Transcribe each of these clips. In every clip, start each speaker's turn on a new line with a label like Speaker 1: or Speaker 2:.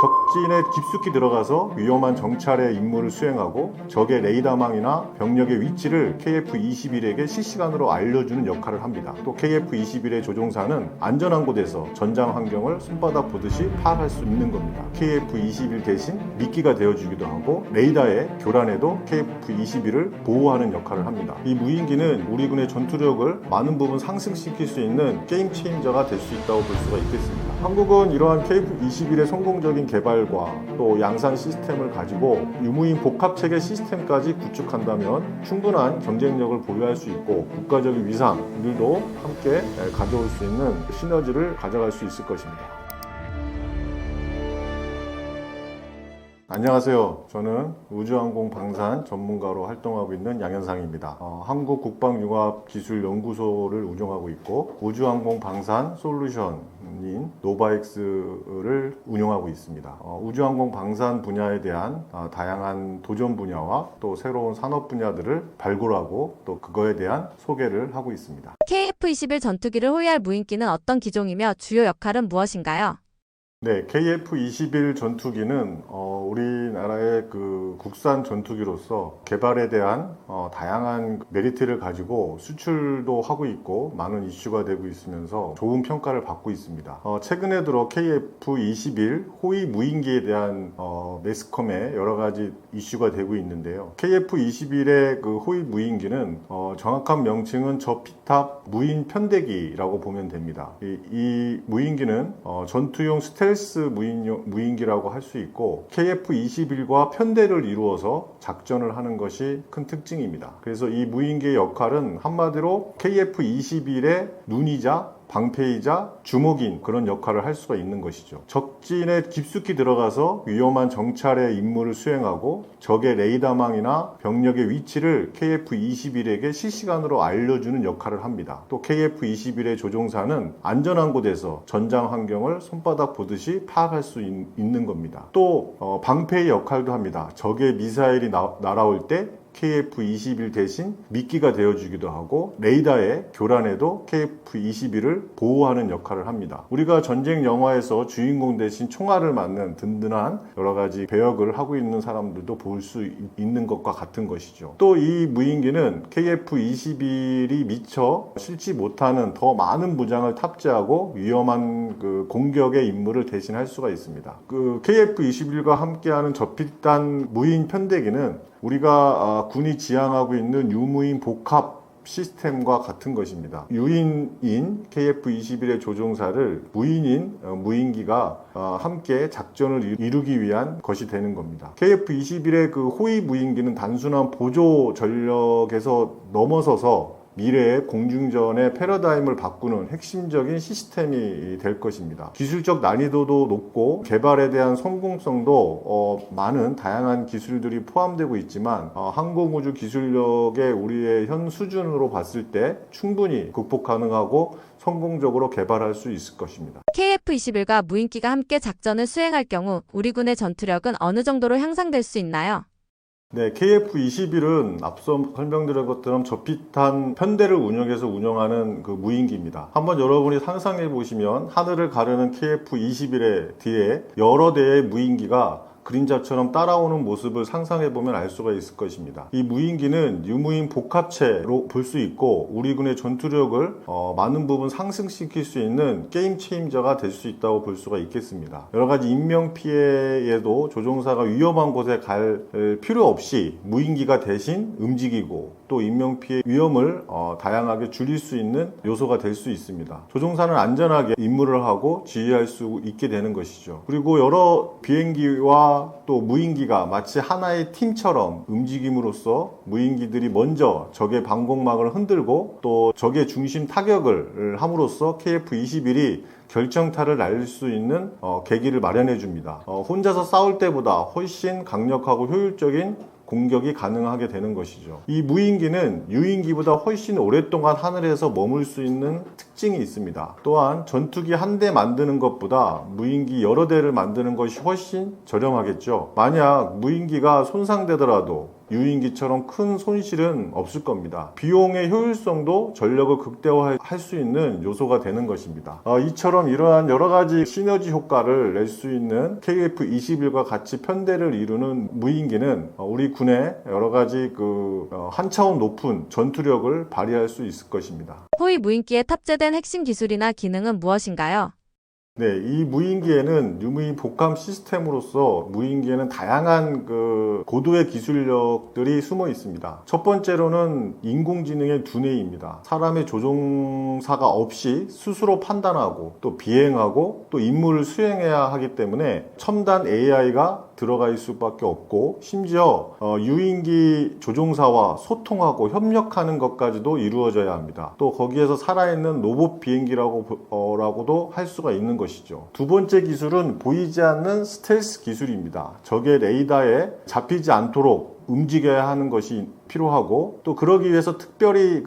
Speaker 1: 적진에 깊숙이 들어가서 위험한 정찰의 임무를 수행하고 적의 레이더망이나 병력의 위치를 KF-21에게 실시간으로 알려주는 역할을 합니다. 또 KF-21의 조종사는 안전한 곳에서 전장 환경을 손바닥 보듯이 파악할 수 있는 겁니다. KF-21 대신 미끼가 되어주기도 하고 레이더의 교란에도 KF-21을 보호하는 역할을 합니다. 이 무인기는 우리 군의 전투력을 많은 부분 상승시킬 수 있는 게임 체인저가 될 수 있다고 볼 수가 있겠습니다. 한국은 이러한 KF-21의 성공적인 개발과 또 양산 시스템을 가지고 유무인 복합체계 시스템까지 구축한다면 충분한 경쟁력을 보유할 수 있고 국가적인 위상들도 함께 가져올 수 있는 시너지를 가져갈 수 있을 것입니다. 안녕하세요. 저는 우주항공 방산 전문가로 활동하고 있는 양현상입니다. 한국국방융합기술연구소를 운영하고 있고 우주항공 방산 솔루션인 노바엑스를 운영하고 있습니다. 우주항공 방산 분야에 대한 다양한 도전 분야와 또 새로운 산업 분야들을 발굴하고 또 그거에 대한 소개를 하고 있습니다.
Speaker 2: KF-21 전투기를 호위할 무인기는 어떤 기종이며 주요 역할은 무엇인가요?
Speaker 1: 네, KF-21 전투기는 우리나라의 그 국산 전투기로서 개발에 대한 다양한 메리트를 가지고 수출도 하고 있고 많은 이슈가 되고 있으면서 좋은 평가를 받고 있습니다. 최근에 들어 KF-21 호위 무인기에 대한 매스컴에 여러 가지 이슈가 되고 있는데요. KF-21의 그 호위 무인기는 정확한 명칭은 저피탑 무인 편대기라고 보면 됩니다. 이 무인기는 전투용 스텔스 무인기라고 할 수 있고 KF-21과 편대를 이루어서 작전을 하는 것이 큰 특징입니다. 그래서 이 무인기의 역할은 한마디로 KF-21의 눈이자 방패이자 주먹인 그런 역할을 할 수가 있는 것이죠. 적진에 깊숙이 들어가서 위험한 정찰의 임무를 수행하고 적의 레이더망이나 병력의 위치를 KF-21에게 실시간으로 알려주는 역할을 합니다. 또 KF-21의 조종사는 안전한 곳에서 전장 환경을 손바닥 보듯이 파악할 수 있는 겁니다. 또 방패의 역할도 합니다. 적의 미사일이 날아올 때 KF-21 대신 미끼가 되어주기도 하고 레이더의 교란에도 KF-21을 보호하는 역할을 합니다. 우리가 전쟁 영화에서 주인공 대신 총알을 맞는 든든한 여러 가지 배역을 하고 있는 사람들도 볼 수 있는 것과 같은 것이죠. 또 이 무인기는 KF-21이 미처 실지 못하는 더 많은 무장을 탑재하고 위험한 그 공격의 임무를 대신할 수가 있습니다. 그 KF-21과 함께하는 저필단 무인 편대기는 우리가 군이 지향하고 있는 유무인 복합 시스템과 같은 것입니다. 유인인 KF-21의 조종사를 무인인 무인기가 함께 작전을 이루기 위한 것이 되는 겁니다. KF-21의 그 호위 무인기는 단순한 보조 전력에서 넘어서서 미래의 공중전의 패러다임을 바꾸는 핵심적인 시스템이 될 것입니다. 기술적 난이도도 높고 개발에 대한 성공성도 많은 다양한 기술들이 포함되고 있지만 항공우주 기술력의 우리의 현 수준으로 봤을 때 충분히 극복 가능하고 성공적으로 개발할 수 있을 것입니다.
Speaker 2: KF-21과 무인기가 함께 작전을 수행할 경우 우리 군의 전투력은 어느 정도로 향상될 수 있나요?
Speaker 1: 네, KF-21은 앞서 설명드린 것처럼 저피탄 편대를 운영하는 그 무인기입니다. 한번 여러분이 상상해 보시면 하늘을 가르는 KF-21의 뒤에 여러 대의 무인기가 그림자처럼 따라오는 모습을 상상해보면 알 수가 있을 것입니다. 이 무인기는 유무인 복합체로 볼 수 있고 우리 군의 전투력을 많은 부분 상승시킬 수 있는 게임 체인저가 될 수 있다고 볼 수가 있겠습니다. 여러 가지 인명피해에도 조종사가 위험한 곳에 갈 필요 없이 무인기가 대신 움직이고 또 인명피해 위험을 다양하게 줄일 수 있는 요소가 될 수 있습니다. 조종사는 안전하게 임무를 하고 지휘할 수 있게 되는 것이죠. 그리고 여러 비행기와 또 무인기가 마치 하나의 팀처럼 움직임으로써 무인기들이 먼저 적의 방공막을 흔들고 또 적의 중심 타격을 함으로써 KF-21이 결정타를 날릴 수 있는 계기를 마련해 줍니다. 혼자서 싸울 때보다 훨씬 강력하고 효율적인 공격이 가능하게 되는 것이죠. 이 무인기는 유인기보다 훨씬 오랫동안 하늘에서 머물 수 있는 특징이 있습니다. 또한 전투기 한 대 만드는 것보다 무인기 여러 대를 만드는 것이 훨씬 저렴하겠죠. 만약 무인기가 손상되더라도 유인기처럼 큰 손실은 없을 겁니다. 비용의 효율성도 전력을 극대화할 수 있는 요소가 되는 것입니다. 이처럼 이러한 여러 가지 시너지 효과를 낼 수 있는 KF-21과 같이 편대를 이루는 무인기는 우리 군의 여러 가지 한 차원 높은 전투력을 발휘할 수 있을 것입니다.
Speaker 2: 호위 무인기에 탑재된 핵심 기술이나 기능은 무엇인가요?
Speaker 1: 네, 이 무인기에는 유무인 복합 시스템으로서 무인기에는 다양한 고도의 기술력들이 숨어 있습니다. 첫 번째로는 인공지능의 두뇌입니다. 사람의 조종사가 없이 스스로 판단하고 또 비행하고 또 임무를 수행해야 하기 때문에 첨단 AI가 들어가 있을 수밖에 없고, 심지어 유인기 조종사와 소통하고 협력하는 것까지도 이루어져야 합니다. 또 거기에서 살아있는 로봇 비행기라고도 할 수가 있는 것이죠. 두 번째 기술은 보이지 않는 스텔스 기술입니다. 적의 레이더에 잡히지 않도록 움직여야 하는 것이 필요하고, 또 그러기 위해서 특별히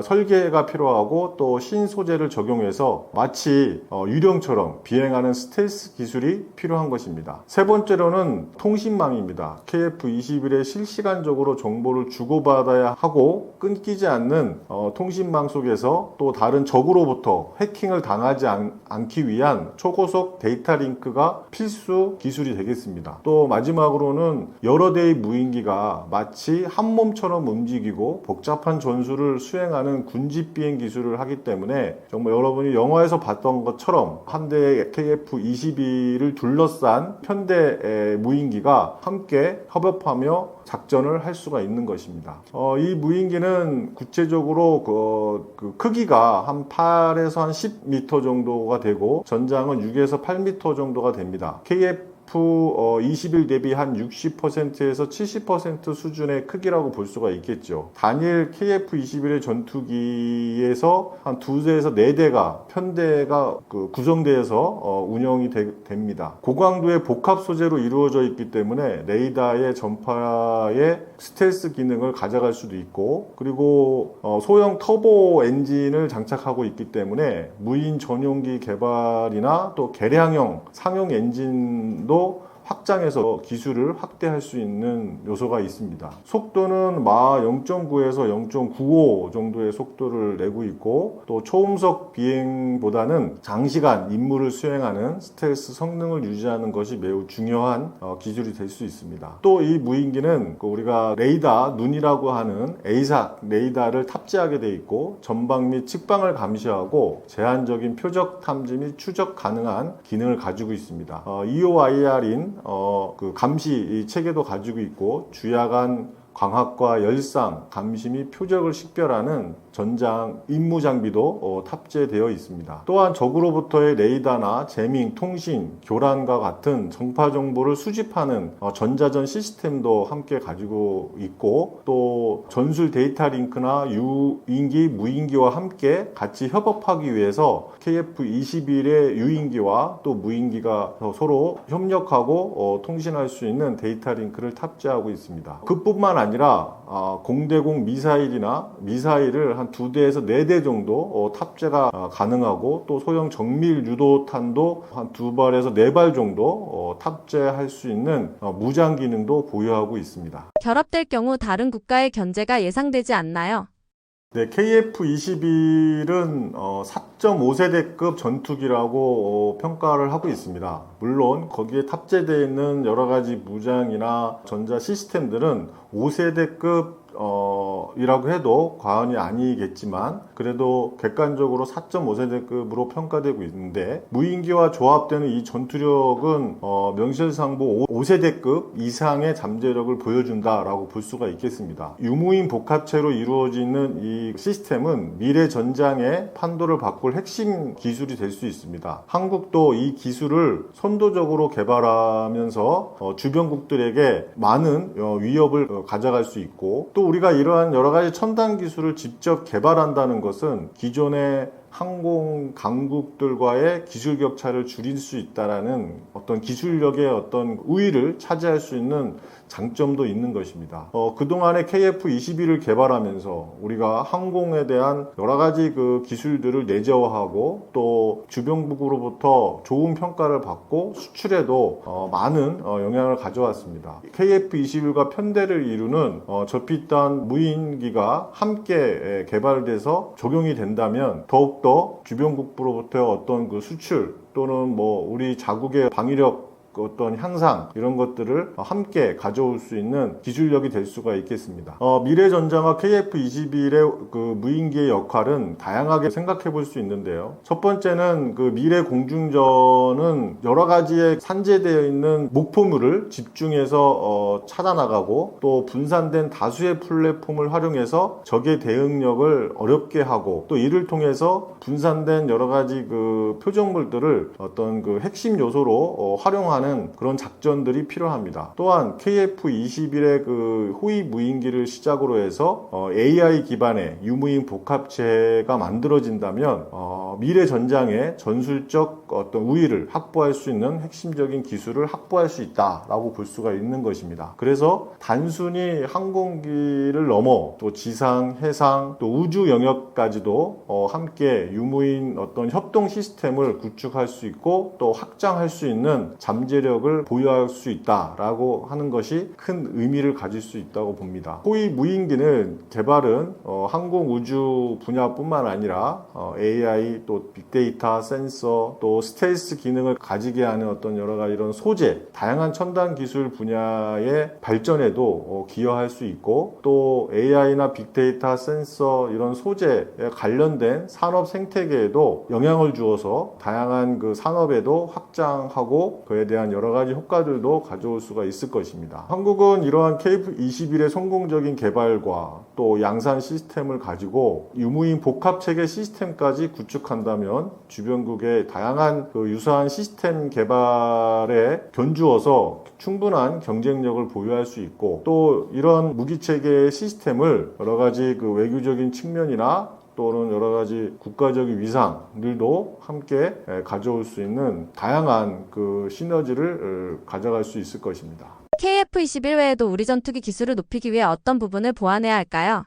Speaker 1: 설계가 필요하고, 또 신소재를 적용해서 마치 유령처럼 비행하는 스텔스 기술이 필요한 것입니다. 세 번째로는 통신망입니다. KF-21에 실시간적으로 정보를 주고받아야 하고 끊기지 않는 통신망 속에서 또 다른 적으로부터 해킹을 당하지 않기 위한 초고속 데이터 링크가 필수 기술이 되겠습니다. 또 마지막으로는 여러 대의 무인기가 마치 한 몸처럼 움직이고 복잡한 전술을 수행하는 군집 비행 기술을 하기 때문에 정말 여러분이 영화에서 봤던 것처럼 한 대의 KF-21을 둘러싼 편대 무인기가 함께 협업하며 작전을 할 수가 있는 것입니다. 이 무인기는 구체적으로 크기가 한 8에서 한 10m 정도가 되고, 전장은 6에서 8m 정도가 됩니다. KF-21 대비 한 60%에서 70% 수준의 크기라고 볼 수가 있겠죠. 단일 KF-21의 전투기에서 한 2대에서 4대가 편대가 구성되어서 운영이 됩니다. 고강도의 복합 소재로 이루어져 있기 때문에 레이더의 전파의 스텔스 기능을 가져갈 수도 있고, 그리고 소형 터보 엔진을 장착하고 있기 때문에 무인 전용기 개발이나 또 개량형 상용 엔진도 확장해서 기술을 확대할 수 있는 요소가 있습니다. 속도는 마 0.9에서 0.95 정도의 속도를 내고 있고, 또 초음속 비행보다는 장시간 임무를 수행하는 스텔스 성능을 유지하는 것이 매우 중요한 기술이 될 수 있습니다. 또 이 무인기는 우리가 레이더 눈이라고 하는 ASAC 레이더를 탑재하게 되어 있고, 전방 및 측방을 감시하고 제한적인 표적 탐지 및 추적 가능한 기능을 가지고 있습니다. EOIR인 감시 체계도 가지고 있고, 주야간 광학과 열상, 감시 및 표적을 식별하는 전장 임무 장비도 탑재되어 있습니다. 또한 적으로부터의 레이더나 제밍, 통신, 교란과 같은 정파 정보를 수집하는 전자전 시스템도 함께 가지고 있고, 또 전술 데이터 링크나 유인기, 무인기와 함께 같이 협업하기 위해서 KF-21의 유인기와 또 무인기가 서로 협력하고 통신할 수 있는 데이터 링크를 탑재하고 있습니다. 그뿐만 아니라 공대공 미사일을 한 2대에서 4대 정도 탑재가 가능하고, 또 소형 정밀 유도탄도 한 2발에서 4발 정도 탑재할 수 있는 무장 기능도 보유하고 있습니다.
Speaker 2: 결합될 경우 다른 국가의 견제가 예상되지 않나요?
Speaker 1: 네, KF-21은 4.5세대급 전투기라고 평가를 하고 있습니다. 물론 거기에 탑재되어 있는 여러 가지 무장이나 전자 시스템들은 5세대급 이라고 해도 과언이 아니겠지만, 그래도 객관적으로 4.5세대급으로 평가되고 있는데, 무인기와 조합되는 이 전투력은 명실상부 5세대급 이상의 잠재력을 보여준다라고 볼 수가 있겠습니다. 유무인 복합체로 이루어지는 이 시스템은 미래 전장의 판도를 바꿀 핵심 기술이 될 수 있습니다. 한국도 이 기술을 선도적으로 개발하면서 주변국들에게 많은 위협을 가져갈 수 있고, 또 우리가 이러한 여러 가지 첨단 기술을 직접 개발한다는 것은 기존의 항공 강국들과의 기술 격차를 줄일 수 있다라는 어떤 기술력의 어떤 우위를 차지할 수 있는 장점도 있는 것입니다. 그동안에 KF-21을 개발하면서 우리가 항공에 대한 여러 가지 그 기술들을 내재화하고 또 주변국으로부터 좋은 평가를 받고 수출에도 많은 영향을 가져왔습니다. KF-21과 편대를 이루는 저핏단 무인기가 함께 개발돼서 적용이 된다면 더욱더 주변국으로부터 어떤 그 수출 또는 뭐 우리 자국의 방위력 어떤 향상 이런 것들을 함께 가져올 수 있는 기술력이 될 수가 있겠습니다. 미래전장과 KF-21의 그 무인기의 역할은 다양하게 생각해 볼 수 있는데요. 첫 번째는 그 미래 공중전은 여러 가지의 산재되어 있는 목표물을 집중해서 찾아나가고 또 분산된 다수의 플랫폼을 활용해서 적의 대응력을 어렵게 하고 또 이를 통해서 분산된 여러 가지 그 표적물들을 어떤 그 핵심 요소로 활용하는 그런 작전들이 필요합니다. 또한 KF-21의 그 호위 무인기를 시작으로 해서 AI 기반의 유무인 복합체가 만들어진다면 미래 전장의 전술적 어떤 우위를 확보할 수 있는 핵심적인 기술을 확보할 수 있다라고 볼 수가 있는 것입니다. 그래서 단순히 항공기를 넘어 또 지상, 해상, 또 우주 영역까지도 함께 유무인 어떤 협동 시스템을 구축할 수 있고 또 확장할 수 있는 잠재력을 보유할 수 있다라고 하는 것이 큰 의미를 가질 수 있다고 봅니다. 호위 무인기는 개발은 항공 우주 분야뿐만 아니라 AI 또 빅데이터, 센서, 또 스텔스 기능을 가지게 하는 어떤 여러 가지 이런 소재, 다양한 첨단 기술 분야의 발전에도 기여할 수 있고 또 AI나 빅데이터, 센서 이런 소재에 관련된 산업 생태계에도 영향을 주어서 다양한 그 산업에도 확장하고 그에 대한 여러 가지 효과들도 가져올 수가 있을 것입니다. 한국은 이러한 KF-21의 성공적인 개발과 또 양산 시스템을 가지고 유무인 복합체계 시스템까지 구축한다면 주변국의 다양한 그 유사한 시스템 개발에 견주어서 충분한 경쟁력을 보유할 수 있고 또 이런 무기체계의 시스템을 여러 가지 그 외교적인 측면이나 또는 여러 가지 국가적인 위상들도 함께 가져올 수 있는 다양한 그 시너지를 가져갈 수 있을 것입니다.
Speaker 2: KF-21 외에도 우리 전투기 기술을 높이기 위해 어떤 부분을 보완해야 할까요?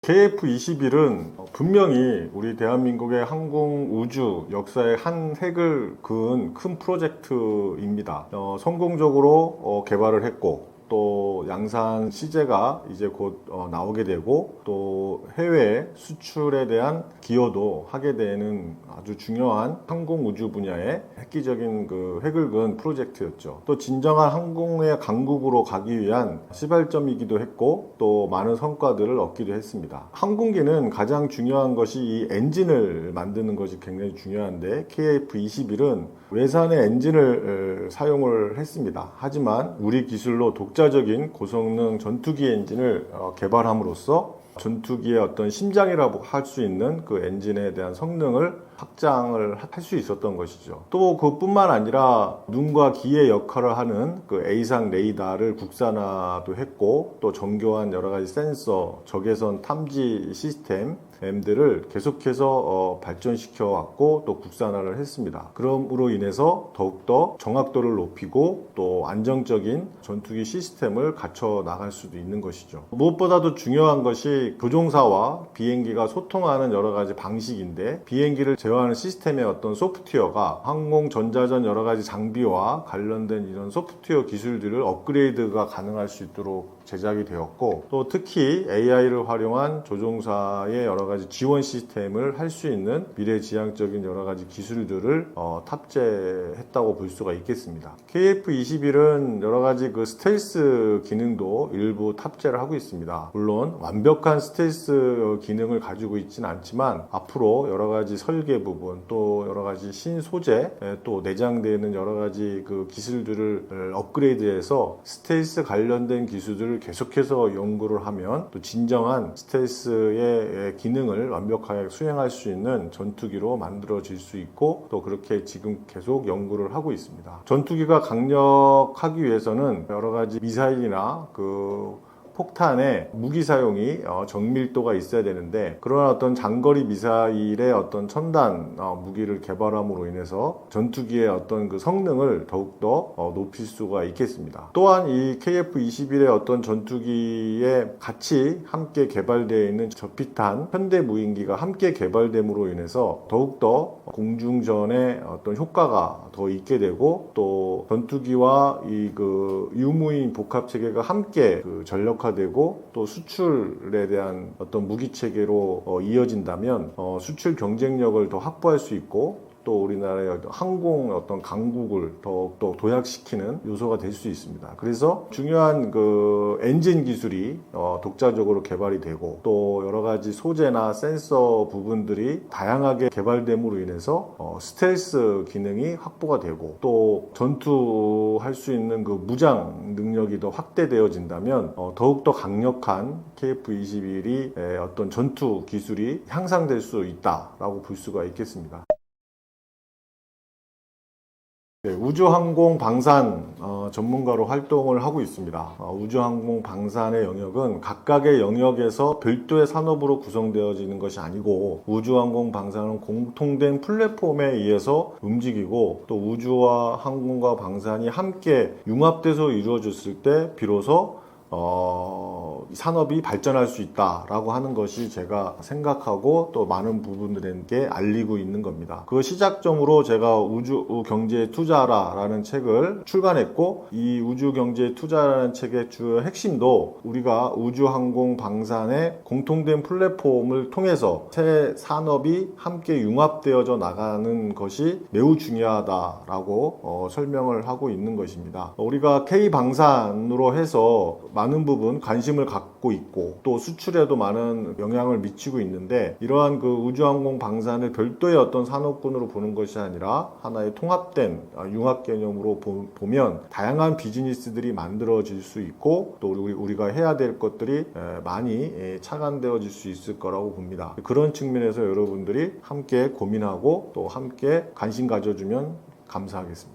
Speaker 1: KF-21은 분명히 우리 대한민국의 항공 우주 역사의 한 획을 그은 큰 프로젝트입니다. 성공적으로 개발을 했고 또 양산 시제가 이제 곧 나오게 되고 또 해외 수출에 대한 기여도 하게 되는 아주 중요한 항공 우주 분야의 획기적인 그 획을 그은 프로젝트였죠. 또 진정한 항공의 강국으로 가기 위한 시발점이기도 했고 또 많은 성과들을 얻기도 했습니다. 항공기는 가장 중요한 것이 이 엔진을 만드는 것이 굉장히 중요한데 KF-21은 외산의 엔진을 사용을 했습니다. 하지만 우리 기술로 독자적인 고성능 전투기 엔진을 개발함으로써 전투기의 어떤 심장이라고 할 수 있는 그 엔진에 대한 성능을 확장을 할 수 있었던 것이죠. 또 그뿐만 아니라 눈과 귀의 역할을 하는 그 A상 레이더를 국산화도 했고 또 정교한 여러 가지 센서, 적외선 탐지 시스템들을 계속해서 발전시켜 왔고 또 국산화를 했습니다. 그럼으로 인해서 더욱더 정확도를 높이고 또 안정적인 전투기 시스템을 갖춰 나갈 수도 있는 것이죠. 무엇보다도 중요한 것이 조종사와 비행기가 소통하는 여러 가지 방식인데 비행기를 제어하는 시스템의 어떤 소프트웨어가 항공 전자전 여러 가지 장비와 관련된 이런 소프트웨어 기술들을 업그레이드가 가능할 수 있도록 제작이 되었고 또 특히 AI를 활용한 조종사의 여러 가지 지원 시스템을 할 수 있는 미래지향적인 여러 가지 기술들을 탑재했다고 볼 수가 있겠습니다. KF-21은 여러 가지 그 스텔스 기능도 일부 탑재를 하고 있습니다. 물론 완벽한 스텔스 기능을 가지고 있지는 않지만 앞으로 여러 가지 설계 부분 또 여러 가지 신소재 또 내장되는 여러 가지 그 기술들을 업그레이드해서 스텔스 관련된 기술들을 계속해서 연구를 하면 또 진정한 스텔스의 기능을 완벽하게 수행할 수 있는 전투기로 만들어질 수 있고 또 그렇게 지금 계속 연구를 하고 있습니다. 전투기가 강력하기 위해서는 여러 가지 미사일이나 그 폭탄의 무기 사용이 정밀도가 있어야 되는데, 그런 어떤 장거리 미사일의 어떤 첨단 무기를 개발함으로 인해서 전투기의 어떤 그 성능을 더욱더 높일 수가 있겠습니다. 또한 이 KF-21의 어떤 전투기에 같이 함께 개발되어 있는 저피탄 현대 무인기가 함께 개발됨으로 인해서 더욱더 공중전의 어떤 효과가 더 있게 되고, 또 전투기와 이 그 유무인 복합 체계가 함께 그 전력화되고, 또 수출에 대한 어떤 무기 체계로 이어진다면 수출 경쟁력을 더 확보할 수 있고, 또 우리나라의 항공 어떤 강국을 더욱더 도약시키는 요소가 될 수 있습니다. 그래서 중요한 그 엔진 기술이 독자적으로 개발이 되고, 또 여러 가지 소재나 센서 부분들이 다양하게 개발됨으로 인해서 스텔스 기능이 확보가 되고, 또 전투할 수 있는 그 무장 능력이 더 확대되어진다면 더욱더 강력한 KF-21이 어떤 전투 기술이 향상될 수 있다라고 볼 수가 있겠습니다. 네, 우주항공 방산 전문가로 활동을 하고 있습니다. 우주항공 방산의 영역은 각각의 영역에서 별도의 산업으로 구성되어지는 것이 아니고, 우주항공 방산은 공통된 플랫폼에 의해서 움직이고, 또 우주와 항공과 방산이 함께 융합돼서 이루어졌을 때 비로소 산업이 발전할 수 있다라고 하는 것이 제가 생각하고 또 많은 부분들에게 알리고 있는 겁니다. 그 시작점으로 제가 우주 경제 투자라라는 책을 출간했고, 이 우주 경제 투자라는 책의 주요 핵심도 우리가 우주 항공 방산의 공통된 플랫폼을 통해서 새 산업이 함께 융합되어져 나가는 것이 매우 중요하다라고 설명을 하고 있는 것입니다. 우리가 K방산으로 해서 많은 부분 관심을 갖고 있고, 또 수출에도 많은 영향을 미치고 있는데, 이러한 그 우주항공 방산을 별도의 어떤 산업군으로 보는 것이 아니라 하나의 통합된 융합 개념으로 보면 다양한 비즈니스들이 만들어질 수 있고, 또 우리가 해야 될 것들이 많이 차관되어질 수 있을 거라고 봅니다. 그런 측면에서 여러분들이 함께 고민하고 또 함께 관심 가져주면 감사하겠습니다.